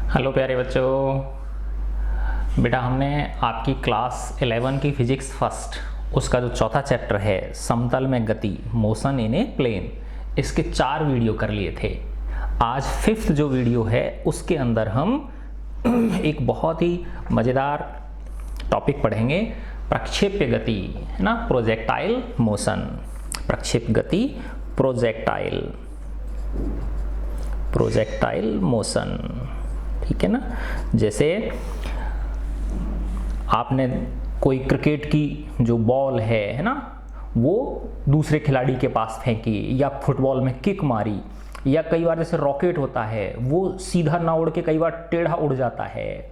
Hello प्यारे बच्चों। बेटा हमने आपकी क्लास 11 की फिजिक्स फर्स्ट उसका जो चौथा चैप्टर है समतल में गति मोशन इन ए प्लेन, इसके 4 वीडियो कर लिए थे। आज 5th जो वीडियो है उसके अंदर हम एक बहुत ही मज़ेदार टॉपिक पढ़ेंगे, प्रक्षेप्य गति, है ना, प्रोजेक्टाइल मोशन। प्रक्षेप्य गति, प्रोजेक्टाइल मोशन, ठीक है ना। जैसे आपने कोई क्रिकेट की जो बॉल है ना, वो दूसरे खिलाड़ी के पास फेंकी, या फुटबॉल में किक मारी, या कई बार जैसे रॉकेट होता है वो सीधा ना उड़ के कई बार टेढ़ा उड़ जाता है,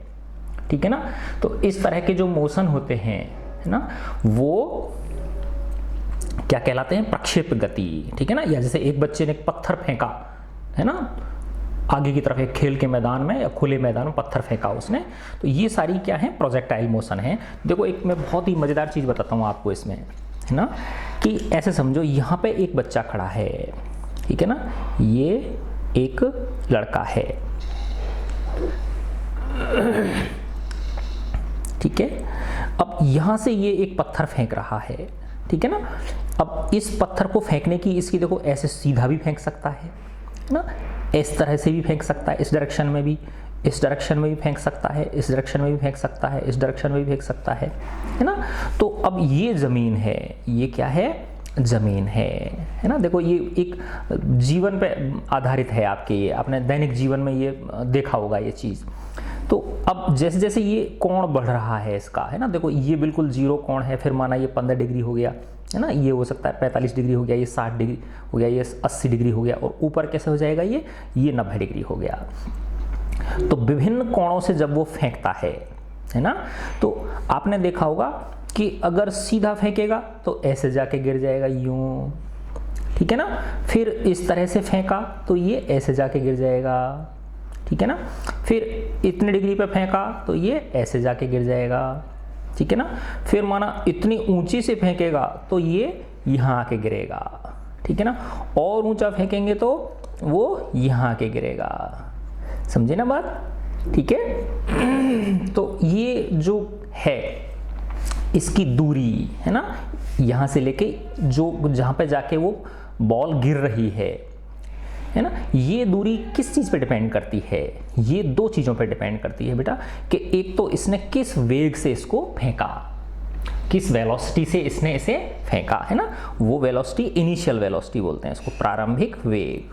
ठीक है ना। तो इस तरह के जो मोशन होते हैं, है ना, वो क्या कहलाते हैं? प्रक्षेप्य गति, ठीक है ना। या जैसे एक बच्चे ने एक पत्थर फेंका, है ना, आगे की तरफ एक खेल के मैदान में या खुले मैदान में पत्थर फेंका उसने, तो ये सारी क्या है? प्रोजेक्टाइल मोशन है। देखो एक मैं बहुत ही मज़ेदार चीज़ बताता हूँ आपको इसमें, है ना, कि ऐसे समझो यहाँ पे एक बच्चा खड़ा है, ठीक है ना, ये एक लड़का है, ठीक है। अब यहाँ से ये एक पत्थर फेंक रहा है, ठीक है ना। अब इस पत्थर को फेंकने की इसकी देखो ऐसे सीधा भी फेंक सकता है ना, इस तरह से भी फेंक सकता है, इस डायरेक्शन में भी, इस डायरेक्शन में भी फेंक सकता है, इस डायरेक्शन में भी फेंक सकता है, इस डायरेक्शन में भी फेंक सकता है ना। तो अब ये ज़मीन है, ये क्या है? ज़मीन है ना। देखो ये एक जीवन पे आधारित है आपके, ये आपने दैनिक जीवन में ये देखा होगा ये चीज़। तो अब जैसे जैसे ये कोण बढ़ रहा है इसका, है ना, देखो ये बिल्कुल 0 कोण है, फिर माना ये 15 डिग्री हो गया, है ना, ये हो सकता है 45 डिग्री हो गया, ये 60 डिग्री हो गया, ये 80 डिग्री हो गया, और ऊपर कैसे हो जाएगा ये 90 डिग्री हो गया। तो विभिन्न कोणों से जब वो फेंकता है ना, तो आपने देखा होगा कि अगर सीधा फेंकेगा तो ऐसे जाके गिर जाएगा यूं, ठीक है ना। फिर इस तरह से फेंका तो ये ऐसे जाके गिर जाएगा, ठीक है ना। फिर इतने डिग्री पे फेंका तो ये ऐसे जाके गिर जाएगा, ठीक है ना। फिर माना इतनी ऊंची से फेंकेगा तो ये यहाँ आके गिरेगा, ठीक है ना। और ऊंचा फेंकेंगे तो वो यहाँ आके गिरेगा, समझे ना बात, ठीक है। तो ये जो है इसकी दूरी, है ना, यहाँ से लेके जो जहाँ पे जाके वो बॉल गिर रही है ना, ये दूरी किस चीज़ पे डिपेंड करती है? ये 2 चीज़ों पे डिपेंड करती है बेटा, कि एक तो इसने किस वेग से इसको फेंका, किस वेलोसिटी से इसने इसे फेंका, है ना। वो वेलोसिटी इनिशियल वेलोसिटी बोलते हैं इसको, प्रारंभिक वेग,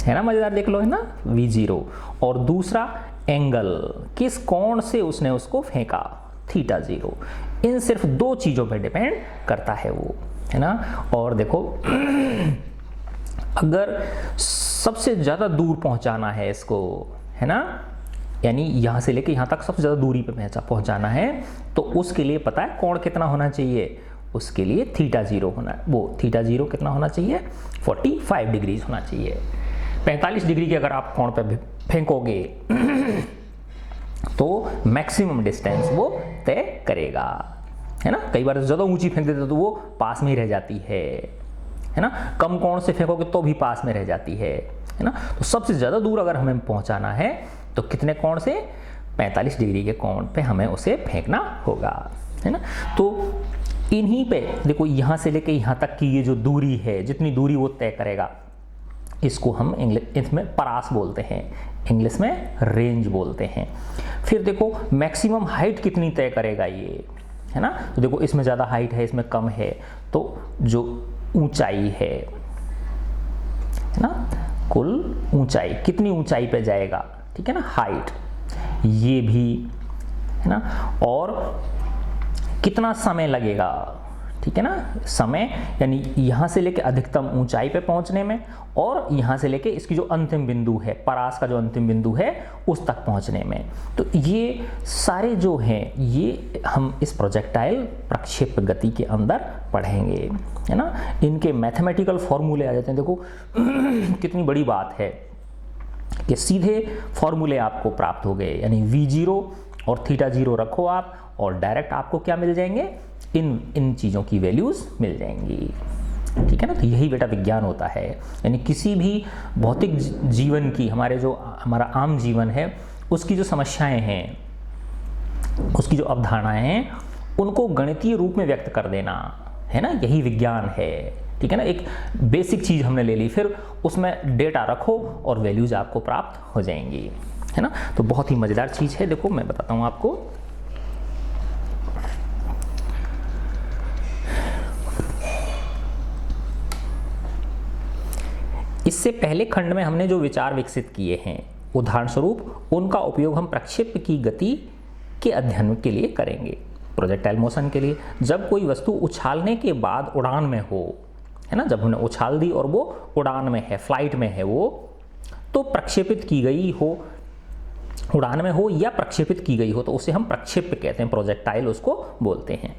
है ना। मजेदार, देख लो, है ना, v0। और दूसरा एंगल, किस कोण से उसने उसको फेंका, θ0। इन सिर्फ 2 चीज़ों पे डिपेंड करता है वो, है ना। और देखो अगर सबसे ज़्यादा दूर पहुंचाना है इसको, है ना, यानी यहाँ से लेके यहाँ तक सबसे ज़्यादा दूरी पे पहुंचाना है, तो उसके लिए पता है कोण कितना होना चाहिए? उसके लिए θ0 होना, वो θ0 कितना होना चाहिए? 45 डिग्री होना चाहिए। 45 डिग्री के अगर आप कोण पे फेंकोगे तो मैक्सिमम डिस्टेंस वो तय करेगा, है ना। कई बार ज़्यादा ऊंची फेंक देते तो वो पास में ही रह जाती है ना। कम कोण से फेंकोगे तो भी पास में रह जाती है ना। तो सबसे ज़्यादा दूर अगर हमें पहुंचाना है तो कितने कोण से? 45 डिग्री के कोण पे हमें उसे फेंकना होगा, है ना। तो इन्हीं पे देखो, यहाँ से लेके यहाँ तक की ये जो दूरी है, जितनी दूरी वो तय करेगा, इसको हम इसमें परास बोलते हैं, इंग्लिश में रेंज बोलते हैं। फिर देखो मैक्सिमम हाइट कितनी तय करेगा ये, है ना। तो देखो इसमें ज़्यादा हाइट है, इसमें कम है, तो जो ऊंचाई है ना, कुल ऊंचाई, कितनी ऊंचाई पे जाएगा, ठीक है ना, हाइट, ये भी, है ना। और कितना समय लगेगा, ठीक है ना, समय यानी यहाँ से लेके अधिकतम ऊंचाई पे पहुँचने में, और यहाँ से लेके इसकी जो अंतिम बिंदु है, परास का जो अंतिम बिंदु है, उस तक पहुँचने में। तो ये सारे जो हैं ये हम इस प्रोजेक्टाइल प्रक्षेप्य गति के अंदर पढ़ेंगे, है ना। इनके मैथमेटिकल फॉर्मूले आ जाते हैं। देखो कितनी बड़ी बात है कि सीधे फॉर्मूले आपको प्राप्त हो गए, यानी v0 और θ0 रखो आप, और डायरेक्ट आपको क्या मिल जाएंगे? इन चीज़ों की वैल्यूज़ मिल जाएंगी, ठीक है ना। तो यही बेटा विज्ञान होता है, यानी किसी भी भौतिक जीवन की, हमारा आम जीवन है उसकी जो समस्याएं हैं, उसकी जो अवधारणाएं हैं, उनको गणितीय रूप में व्यक्त कर देना, है ना, यही विज्ञान है। ठीक है ना। एक बेसिक चीज़ हमने ले ली, फिर उसमें डेटा रखो और वैल्यूज आपको प्राप्त हो जाएंगी, है ना। तो बहुत ही मज़ेदार चीज़ है। देखो मैं बताता हूँ आपको, इससे पहले खंड में हमने जो विचार विकसित किए हैं, उदाहरण स्वरूप उनका उपयोग हम प्रक्षेप्य की गति के अध्ययन के लिए करेंगे, प्रोजेक्टाइल मोशन के लिए। जब कोई वस्तु उछालने के बाद उड़ान में हो, है ना, जब हमने उछाल दी और वो उड़ान में है, फ्लाइट में है वो, तो प्रक्षेपित की गई हो, उड़ान में हो या प्रक्षेपित की गई हो, तो उसे हम प्रक्षेप्य कहते हैं, प्रोजेक्टाइल उसको बोलते हैं।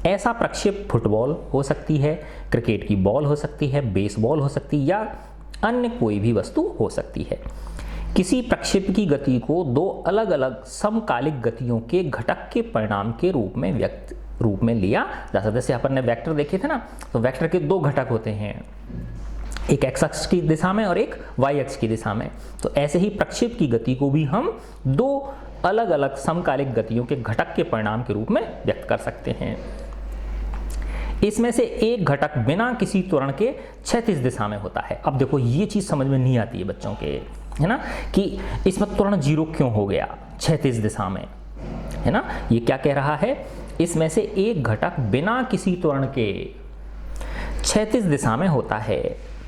ऐसा प्रक्षेप फुटबॉल हो सकती है, क्रिकेट की बॉल हो सकती है, बेसबॉल हो सकती है, या अन्य कोई भी वस्तु हो सकती है। किसी प्रक्षेप की गति को दो अलग अलग समकालिक गतियों के घटक के परिणाम के रूप में लिया जा सकता है। जैसे अपन ने वेक्टर देखे थे ना, तो वेक्टर के दो घटक होते हैं, एक एक्स अक्ष की दिशा में और एक वाई अक्ष की दिशा में। तो ऐसे ही प्रक्षेप की गति को भी हम दो अलग अलग समकालिक गतियों के घटक के परिणाम के रूप में व्यक्त कर सकते हैं। इसमें से एक घटक बिना किसी त्वरण के क्षैतिज दिशा में होता है। अब देखो ये चीज समझ में नहीं आती है बच्चों के, है ना, कि इसमें त्वरण 0 क्यों हो गया क्षैतिज दिशा में, है ना। ये क्या कह रहा है, इसमें से एक घटक बिना किसी त्वरण के क्षैतिज दिशा में होता है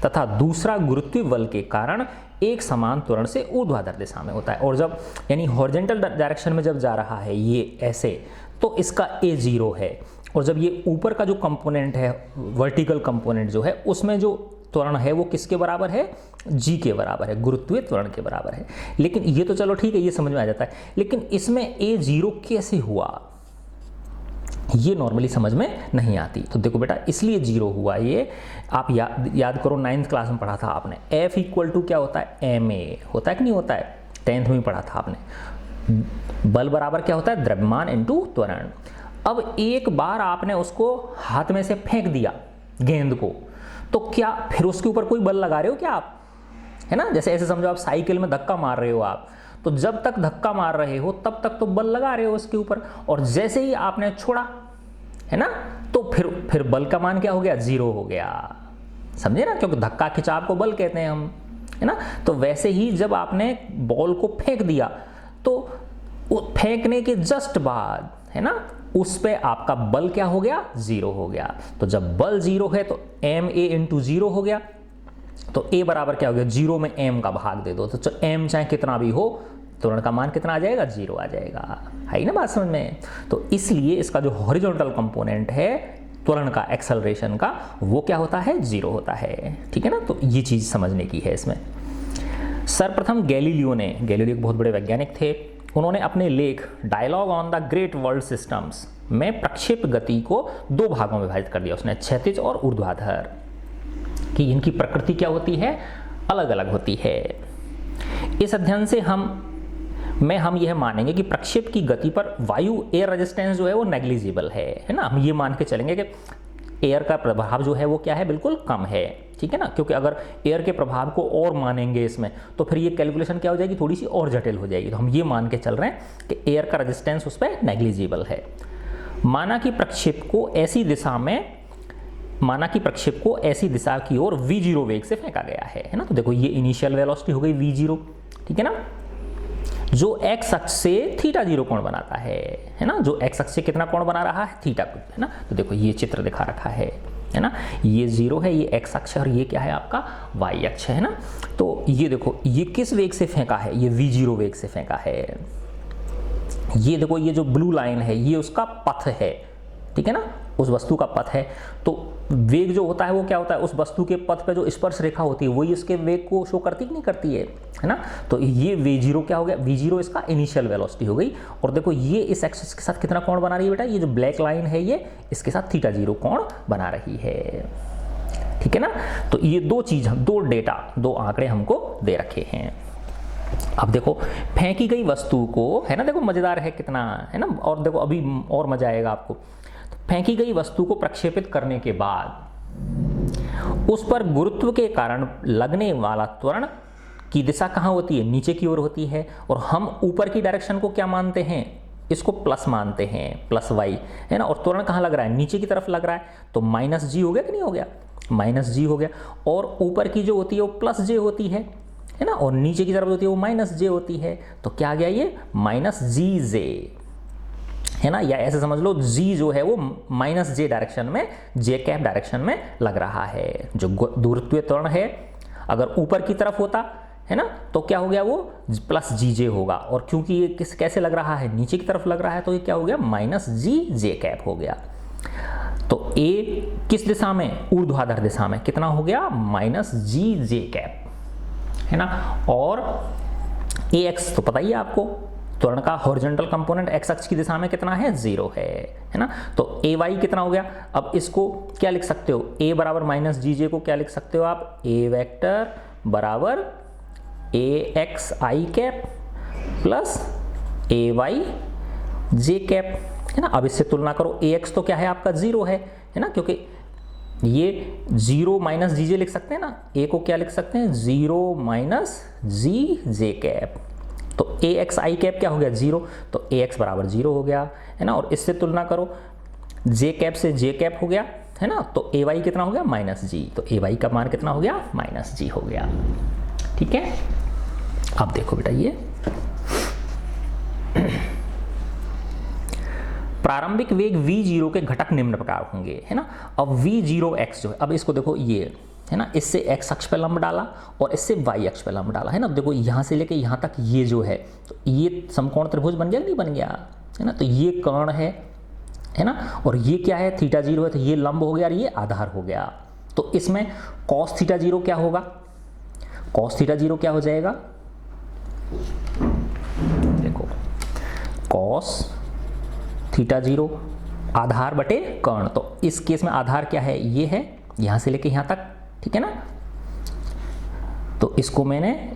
तथा दूसरा गुरुत्वीय बल के कारण एक समान त्वरण से ऊर्ध्वाधर दिशा में होता है। और जब यानी हॉरिजॉन्टल डायरेक्शन में जब जा रहा है ये ऐसे, तो इसका a 0 है, और जब ये ऊपर का जो कंपोनेंट है, वर्टिकल कंपोनेंट जो है, उसमें जो त्वरण है वो किसके बराबर है, g के बराबर है, गुरुत्वीय त्वरण के बराबर है। लेकिन ये तो चलो ठीक है, ये समझ में आ जाता है, लेकिन इसमें a 0 कैसे हुआ, ये नॉर्मली समझ में नहीं आती। तो देखो बेटा, इसलिए 0 हुआ ये, आप याद करो 9th क्लास में पढ़ा था आपने, F इक्वल टू क्या होता है, ma होता है कि नहीं होता है, 10th में पढ़ा था आपने। बल बराबर क्या होता है, द्रव्यमान इंटू त्वरण। अब एक बार आपने उसको हाथ में से फेंक दिया गेंद को, तो क्या फिर उसके ऊपर कोई बल लगा रहे हो क्या आप, है ना। जैसे ऐसे समझो आप साइकिल में धक्का मार रहे हो आप, तो जब तक धक्का मार रहे हो तब तक तो बल लगा रहे हो उसके ऊपर, और जैसे ही आपने छोड़ा, है ना, तो फिर बल का मान क्या हो गया, 0 हो गया, समझे ना, क्योंकि धक्का खिंचाव को बल कहते हैं हम, है ना। तो वैसे ही जब आपने बॉल को फेंक दिया, तो फेंकने के जस्ट बाद, है ना, उस पे आपका बल क्या हो गया, 0 हो गया। तो जब बल 0 है तो ma इंटू 0 हो गया, तो a बराबर क्या हो गया, 0 में m का भाग दे दो, तो m चाहे कितना भी हो, त्वरण का मान कितना आ जाएगा, 0 आ जाएगा, है ना बात समझ में। तो इसलिए इसका जो हॉरिजॉन्टल कंपोनेंट है त्वरण का, एक्सेलरेशन का, वो क्या होता है, 0 होता है, ठीक है ना। तो ये चीज समझने की है इसमें। सर्वप्रथम गैलीलियो एक बहुत बड़े वैज्ञानिक थे, उन्होंने अपने लेख dialogue on the great world systems में प्रक्षेप गति को 2 भागों में विभाजित कर दिया उसने, क्षैतिज और ऊर्ध्वाधर, कि इनकी प्रकृति क्या होती है, अलग अलग होती है। इस अध्ययन से हम यह मानेंगे कि प्रक्षेप की गति पर वायु एयर रेजिस्टेंस जो है वो नेग्लिजिबल है ना। हम ये मान के चलेंगे कि एयर का प्रभाव जो है वो क्या है, बिल्कुल कम है, ठीक है ना। क्योंकि अगर एयर के प्रभाव को और मानेंगे इसमें, तो फिर ये कैलकुलेशन क्या हो जाएगी, थोड़ी सी और जटिल हो जाएगी। तो हम ये मान के चल रहे हैं कि एयर का रेजिस्टेंस उस पर नेग्लिजिबल है। माना कि प्रक्षेप को ऐसी दिशा की ओर v0 वेग से फेंका गया है ना। तो देखो ये इनिशियल वेलोसिटी हो गई v0, ठीक है ना, जो x अक्ष से थीटा 0 कोण बनाता है ना, जो x अक्ष से कितना कोण बना रहा है, थीटा, है ना। तो देखो ये चित्र दिखा रखा है ना, ये 0 है, ये x अक्ष है, और ये क्या है आपका y अक्ष है ना। तो ये देखो ये किस वेग से फेंका है, ये v0 वेग से फेंका है। ये देखो ये जो ब्लू लाइन है ये उसका पथ है, ठीक है ना, उस वस्तु का पथ है। तो वेग जो होता है वो क्या होता है, उस वस्तु के पथ पे जो स्पर्श रेखा होती है वही उसके वेग को शो करती कि नहीं करती है ना। तो ये v0 क्या हो गया, v0 इसका इनिशियल वेलोसिटी हो गई। और देखो ये इस एक्सिस के साथ कितना कोण बना रही है बेटा, ये जो ब्लैक लाइन है ये इसके साथ थीटा 0 कोण बना रही है, ठीक है ना। तो ये दो आंकड़े हमको दे रखे हैं। अब देखो फेंकी गई वस्तु को, है ना, देखो मजेदार है कितना, है ना, और देखो अभी और मजा आएगा आपको। तो फेंकी गई वस्तु को प्रक्षेपित करने के बाद उस पर गुरुत्व के कारण लगने वाला त्वरण की दिशा कहाँ होती है, नीचे की ओर होती है, और हम ऊपर की डायरेक्शन को क्या मानते हैं, इसको प्लस मानते हैं, प्लस वाई, है ना, और त्वरण कहाँ लग रहा है, नीचे की तरफ लग रहा है, तो माइनस जी हो गया कि नहीं हो गया, माइनस जी हो गया। और ऊपर की जो होती है वो प्लस जे होती है ना, और नीचे की तरफ होती है वो माइनस जे होती है, तो क्या आ गया ये माइनस जी जे, है ना, या ऐसे समझ लो जी जो है वो माइनस जे डायरेक्शन में, जे कैप डायरेक्शन में लग रहा है। जो गुरुत्वीय त्वरण है अगर ऊपर की तरफ होता है ना, तो क्या हो गया, वो प्लस जी जे होगा, और क्योंकि ये कैसे लग रहा है, नीचे की तरफ लग रहा है, तो ये क्या हो गया, माइनस जी जे कैप हो गया। तो ए किस दिशा में, ऊर्ध्वाधर दिशा में, कितना हो गया, माइनस जी जे कैप, है ना। और ए एक्स तो पता ही है आपको, त्वरण का हॉरिजॉन्टल कंपोनेंट एक्स अक्ष की दिशा में कितना है, 0 है ना। तो ए वाई कितना हो गया, अब इसको क्या लिख सकते हो, ए बराबर माइनस जी जे को क्या लिख सकते हो आप, ए वेक्टर बराबर ए एक्स आई कैप प्लस ए वाई जे कैप, है ना। अब इससे तुलना करो, ए एक्स तो क्या है आपका 0 है ना, क्योंकि ये 0 माइनस जी जे लिख सकते हैं ना, ए को क्या लिख सकते हैं, 0 माइनस जी जे कैप, तो ए एक्स आई कैप क्या हो गया, 0, तो ए एक्स बराबर 0 हो गया, है ना। और इससे तुलना करो, जे कैप से जे कैप हो गया, है ना, तो ए वाई कितना हो गया, माइनस जी, तो ए वाई का मान कितना हो गया, माइनस जी हो गया, ठीक है। अब देखो बेटा, ये प्रारंभिक वेग v0 के घटक निम्न प्रकार होंगे, है ना। अब v0x जो है, अब इसको देखो, ये है ना, इससे x अक्ष पे लंब डाला और इससे y अक्ष पे लंब डाला, है ना। देखो यहाँ से लेके यहाँ तक ये जो है, तो ये समकोण त्रिभुज बन गया नहीं बन गया, है ना। तो ये कर्ण है ना, और ये क्या है, थीटा 0 है, तो ये लंब हो गया और ये आधार हो गया। तो इसमें cos थीटा 0 क्या होगा, cos थीटा 0 क्या हो जाएगा, देखो cos थीटा 0 आधार बटे कर्ण, तो इस केस में आधार क्या है, ये है, यहां से लेके यहां तक, ठीक है ना। तो इसको मैंने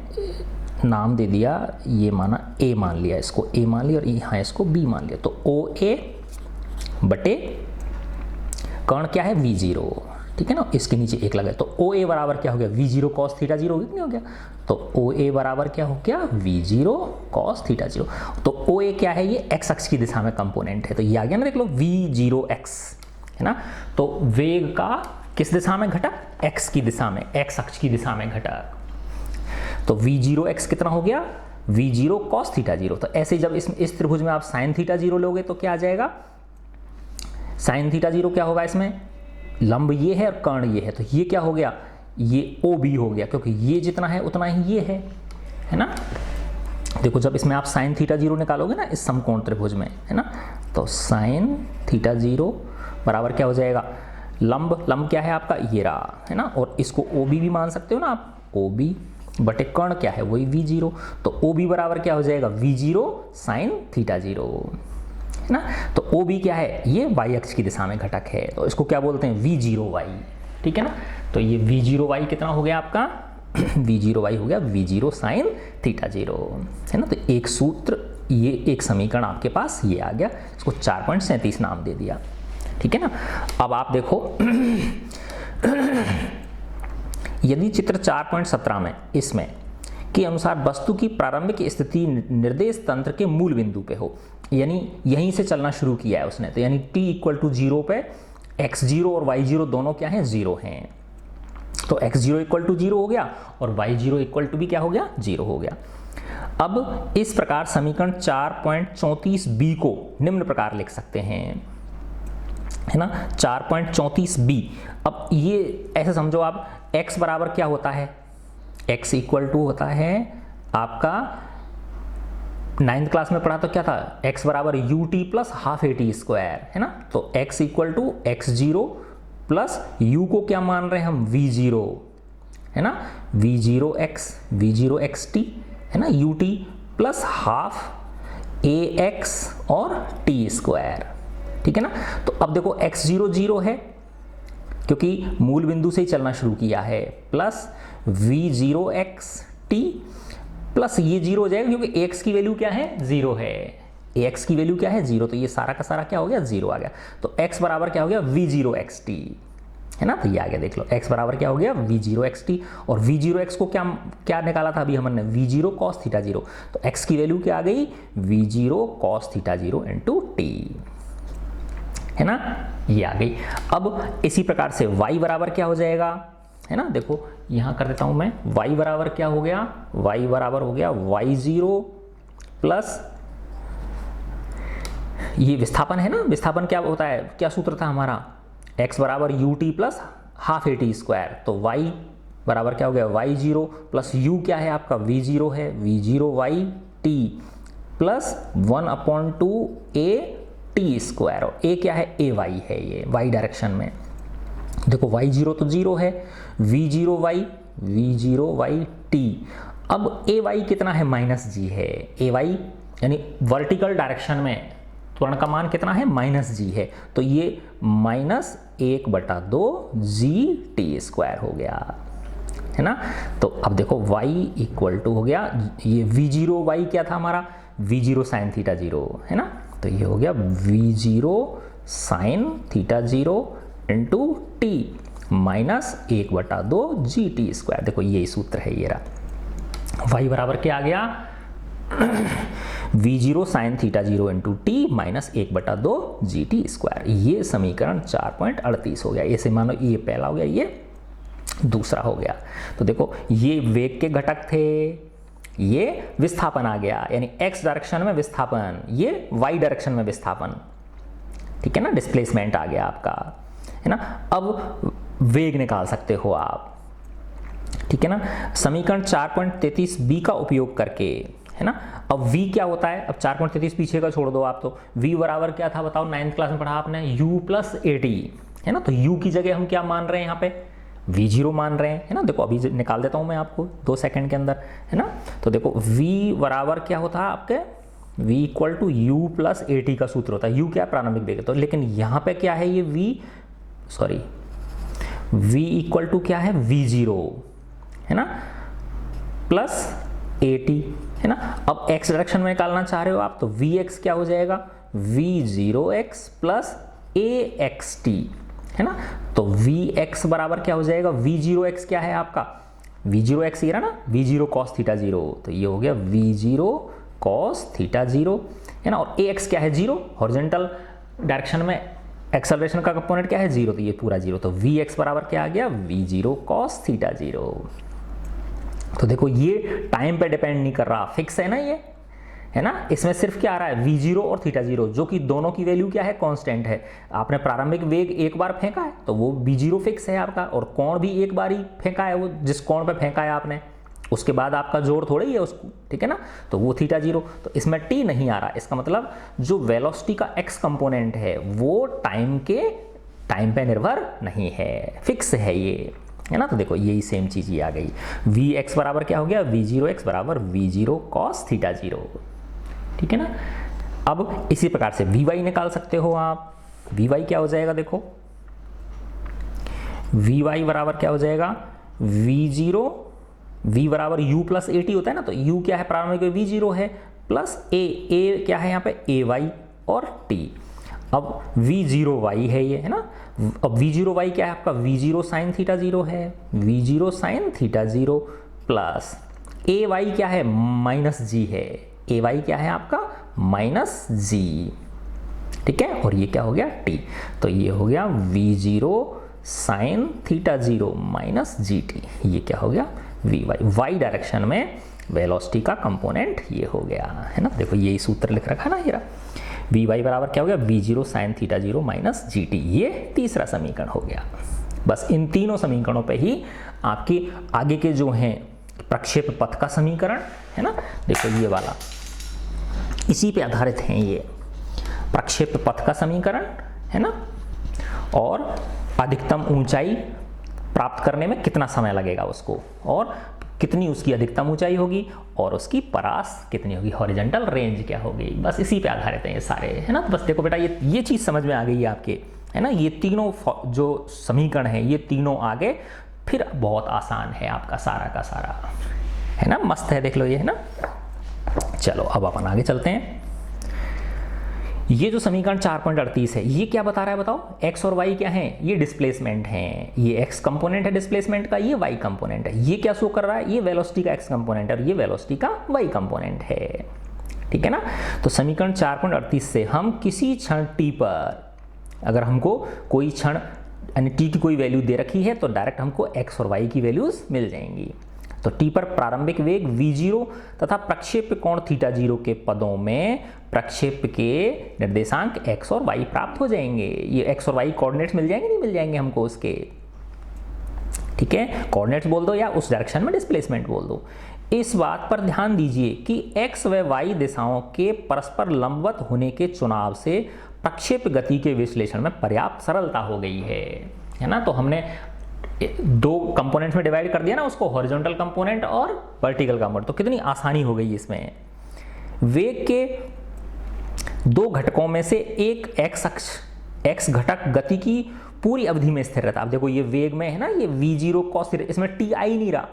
नाम दे दिया, ये माना a मान लिया, इसको a मान लिया, और यहाँ इसको b मान लिया, तो OA बटे कर्ण क्या है, v0, ठीक है ना। इसके नीचे 1 लगा, तो OA बराबर क्या हो गया, v0 cos थीटा 0 नहीं हो गया, तो OA बराबर क्या हो गया, v0 cos थीटा 0। तो OA क्या है, ये x अक्ष की दिशा में कंपोनेंट है, तो ये आ गया ना, देख लो v0x, है ना। तो वेग का किस दिशा में घटक, x की दिशा में, x अक्ष की दिशा में घटक, तो v0x कितना हो गया, v0 cos थीटा 0। तो ऐसे जब इस त्रिभुज में आप sin थीटा 0 लोगे तो क्या आ जाएगा, sin थीटा 0 क्या होगा, इसमें लंब ये है और कर्ण ये है, तो ये क्या हो गया, ये OB हो गया, क्योंकि ये जितना है उतना ही ये है ना। देखो जब इसमें आप sin थीटा 0 निकालोगे ना इस समकोण त्रिभुज में, है ना, तो sin थीटा 0 बराबर क्या हो जाएगा, लंब क्या है आपका, ये रहा, है ना, और इसको OB भी मान सकते हो ना आप, OB बटे कर्ण क्या है, वही v0, तो OB बराबर क्या हो जाएगा, v0 sin थीटा 0, है ना। तो OB क्या है, ये y अक्ष की दिशा में घटक है, तो इसको क्या बोलते हैं, v0y, ठीक है ना। तो ये v0y कितना हो गया आपका, v0y हो गया v0 sin थीटा 0, है ना। तो एक सूत्र, ये एक समीकरण आपके पास ये आ गया, इसको 4.37 नाम दे दिया, ठीक है ना। अब आप देखो यदि चित्र 4.17 में इसमें के अनुसार वस्तु की प्रारंभिक स्थिति निर्देश तंत्र के मूल बिंदु पे हो, यानी यहीं से चलना शुरू किया है उसने, तो यानी t = 0 पे x0 और y0 दोनों क्या हैं, 0 हैं, तो x0 = 0 हो गया और y0 = भी क्या हो गया, 0 हो गया। अब इस प्रकार समीकरण 4.34b को निम्न प्रकार लिख सकते हैं, है ना, 4.34b। अब ये ऐसे समझो आप, x बराबर क्या होता है, x = होता है आपका 9th क्लास में पढ़ा तो क्या था, x बराबर ut प्लस हाफ at², है ना। तो x = x0 प्लस u को क्या मान रहे हैं हम, v0, है ना, v0xt, है ना, ut प्लस हाफ ax और t², ठीक है ना। तो अब देखो x0 0 है क्योंकि मूल बिंदु से ही चलना शुरू किया है, प्लस v0xt प्लस ये 0 हो जाएगा क्योंकि x की वैल्यू क्या है, 0 है, x की वैल्यू क्या है, 0, तो ये सारा का सारा क्या हो गया, 0 आ गया। तो x बराबर क्या हो गया, v0xt, है ना। तो ये आ गया देख लो, x बराबर क्या हो गया v0xt, और v0x को क्या क्या निकाला था अभी हमने, v0 cos थीटा 0, तो x की वैल्यू क्या आ गई v0 cos theta 0 into T, है ना, ये आ गई। अब इसी प्रकार से y बराबर क्या हो जाएगा, है ना, देखो यहां कर देता हूं मैं, y बराबर क्या हो गया, y बराबर हो गया y0 प्लस, ये विस्थापन है ना, विस्थापन क्या होता है, क्या सूत्र था हमारा, x बराबर ut plus half A T square, तो y बराबर क्या हो गया y0 प्लस u क्या है आपका v0 है, v0 y t plus 1/2 a T square, और a क्या है a y है, ये y डायरेक्शन में, देखो y0 तो 0 है, v0 y t, अब a y कितना है -g है, a y यानी वर्टिकल डायरेक्शन में त्वरण का मान कितना है -g है, तो ये -1/2 जी टी स्क्वायर हो गया, है ना। तो अब देखो y इक्वल टू हो गया, ये v0 y क्या था हमारा v0 साइन थीटा 0, है ना, तो ये हो गया v0 sine theta 0 into T -1/2 G T square, देखो यही सूत्र है ये रहा, y बराबर क्या आ गया v0 sine theta 0 into T -1/2 G T square, ये समीकरण 4.38 हो गया, ऐसे मानो ये पहला हो गया, ये दूसरा हो गया। तो देखो ये वेग के घटक थे, ये विस्थापन आ गया, यानी x डायरेक्शन में विस्थापन, ये y डायरेक्शन में विस्थापन, ठीक है ना, डिस्प्लेसमेंट आ गया आपका, है ना। अब वेग निकाल सकते हो आप, ठीक है ना, समीकरण 4.33 बी का उपयोग करके, है ना। अब v क्या होता है, अब 4.33 पीछे का छोड़ दो आप, तो v बराबर क्या था बताओ, 9th क्लास में पढ़ा आपने, u प्लस ए टी, है ना, तो u की जगह हम क्या मान रहे हैं यहाँ पे, v0 मान रहे हैं, है ना, देखो अभी निकाल देता हूँ मैं आपको 2 सेकंड के अंदर, है ना। तो देखो v बराबर क्या होता है आपके, v equal to u plus a t का सूत्र होता है, u क्या प्रारंभिक वेग, तो लेकिन यहाँ पे क्या है ये v इक्वल टू क्या है v0, है ना, प्लस ए टी, है ना। अब x डायरेक्शन में निकालना चाह रहे हो आप, तो vx क्या हो जाएगा v0x प्लस axt, है ना, तो vx बराबर क्या हो जाएगा, v0x क्या है आपका, v0x ये रहा ना, v0 cos थीटा 0, तो ये हो गया v0 cos थीटा 0, है ना, और ax क्या है 0, हॉरिजॉन्टल डायरेक्शन में एक्सेलरेशन का कंपोनेंट क्या है 0, तो ये पूरा 0, तो vx बराबर क्या आ गया v0 cos थीटा 0। तो देखो ये टाइम पे डिपेंड नहीं कर रहा, फिक्स है ना ये, है ना, इसमें सिर्फ क्या आ रहा है v0 और थीटा 0, जो कि दोनों की वैल्यू क्या है कांस्टेंट है, आपने प्रारंभिक वेग एक बार फेंका है तो वो v0 फिक्स है आपका, और कोण भी एक बार ही फेंका है, वो जिस कोण पे फेंका है आपने उसके बाद आपका जोड़ थोड़ा ही है उसको, ठीक है ना, तो वो थीटा 0, तो इसमें t नहीं आ रहा, इसका मतलब जो वेलोसिटी का x कंपोनेंट है वो टाइम पे निर्भर नहीं है, फिक्स है ये, है ना। तो देखो यही सेम चीज ये आ गई, vx बराबर क्या हो गया v0x बराबर v0 cos थीटा 0, ठीक है ना। अब इसी प्रकार से vy निकाल सकते हो आप, vy क्या हो जाएगा, देखो vy बराबर क्या हो जाएगा v0, v बराबर u प्लस ए टी होता है ना, तो u क्या है प्रारंभिक v0 है, प्लस a क्या है यहाँ पे ay और t, अब v0y है ये, है ना, अब v0y क्या है आपका v0 साइन थीटा 0 है, v0 sine theta 0 plus ay क्या है -g है, ay क्या है आपका -g, ठीक है, और ये क्या हो गया t, तो ये हो गया v0 साइन थीटा 0 -gt, ये क्या हो गया vy, y डायरेक्शन में वेलोसिटी का कंपोनेंट ये हो गया, है ना, देखो यही सूत्र लिख रखा है ना ये vy बराबर क्या हो गया v0 साइन थीटा 0 -gt, ये तीसरा समीकरण हो गया। बस इन तीनों समीकरणों पे ही आपके आगे के जो हैं प्रक्षेप पथ का समीकरण, है ना, देखो ये वाला इसी पे आधारित हैं, ये प्रक्षेप पथ का समीकरण, है ना, और अधिकतम ऊंचाई प्राप्त करने में कितना समय लगेगा उसको, और कितनी उसकी अधिकतम ऊंचाई होगी, और उसकी परास कितनी होगी, हॉरिजॉन्टल रेंज क्या होगी, बस इसी पे आधारित हैं ये सारे, है ना। तो बस देखो बेटा ये चीज़ समझ में आ गई है आपके, है ना, ये तीनों जो समीकरण है ये तीनों आगे फिर बहुत आसान है आपका सारा का सारा, है ना, मस्त है, देख लो ये, है ना। चलो अब अपन आगे चलते हैं। ये जो समीकरण 4.38 है ये क्या बता रहा है बताओ, x और y क्या है, ये डिस्प्लेसमेंट हैं, ये x कंपोनेंट है डिस्प्लेसमेंट का, ये y कंपोनेंट है। ये क्या शो कर रहा है, ये वेलोसिटी का x कंपोनेंट है और ये वेलोसिटी का y कंपोनेंट है, ठीक है ना। तो समीकरण 4.38 से हम किसी क्षण t पर, अगर हमको कोई क्षण यानी t की कोई वैल्यू दे रखी है तो डायरेक्ट हमको x और y की वैल्यूज मिल जाएंगी। तो t पर प्रारंभिक वेग v0 तथा प्रक्षेप कोण θ0 के पदों में प्रक्षेप के निर्देशांक x और y प्राप्त हो जाएंगे। ये x और y कोऑर्डिनेट्स मिल जाएंगे, नहीं मिल जाएंगे हमको उसके, ठीक है। कोऑर्डिनेट्स बोल दो या उस डायरेक्शन में डिस्प्लेसमेंट बोल दो। इस बात पर ध्यान दीजिए कि x व y दिशाओं के परस्पर लंबवत होने के चुनाव से प्रक्षेप गति के विश्लेषण में पर्याप्त सरलता हो गई है ना। तो हमने दो कंपोनेंट्स में डिवाइड कर दिया ना उसको, हॉरिजॉन्टल कंपोनेंट और वर्टिकल कंपोनेंट, तो कितनी आसानी हो गई इसमें। वेग के दो घटकों में से एक x घटक गति की पूरी अवधि में स्थिर रहता है। अब देखो ये वेग में है ना, ये v0 cos, इसमें t आ ही नहीं रहा